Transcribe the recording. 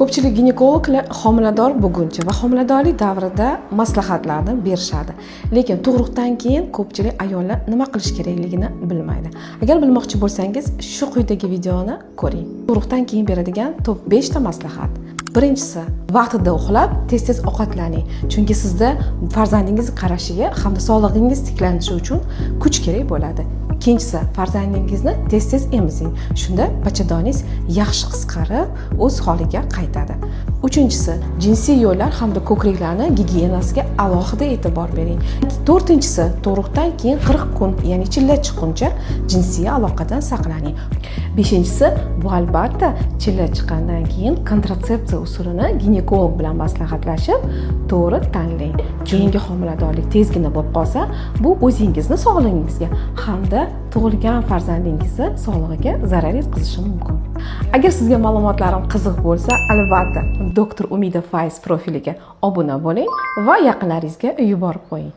Ko'pchilik ginekologlar homilador bo'lguncha va homiladorlik davrida maslahatlarni berishadi. Lekin tug'ruqdan keyin ko'pchilik ayollar nima qilish kerakligini bilmaydi. Agar bilmoqchi bo'lsangiz, shu quyidagi videoni ko'ring. Tug'ruqdan keyin beradigan top 5 ta maslahat. Birinchisi, vaqtida uxlab, tez-tez ovqatlaning. Chunki sizda farzandingiz qarashiga hamda sog'lig'ingiz tiklanishi uchun kuch kerak bo'ladi. Ikkinchisi, farzandingizni tez-tez emizing. Shunda bachadoningiz yaxshi qisqarib, o'z holiga qaytadi. Uchinchisi, jinsiy yo'llar hamda ko'kriklarni gigiyenasiga alohida e'tibor bering. To'rtinchisi, tug'ruqdan keyin 40 kun, ya'ni chilla chiqquncha jinsiy aloqadan saqlaning. Beshinchisi, bu albatta chilla chiqqandan keyin kontratsepsiya usulini ginekolog bilan maslahatlashib, to'g'ri tanlang. Keyingi homiladorlik tezgina bo'lib qolsa, bu o'zingizning sog'lig'ingizga hamda tug'ilgan farzandingizning sog'lig'iga zarar yetkazishi mumkin. Agar sizga ma'lumotlarim qiziq bo'lsa, albatta Dr. Umida Faiz profiliga obuna bo'ling va yaqinlaringizga yuborib qo'ying.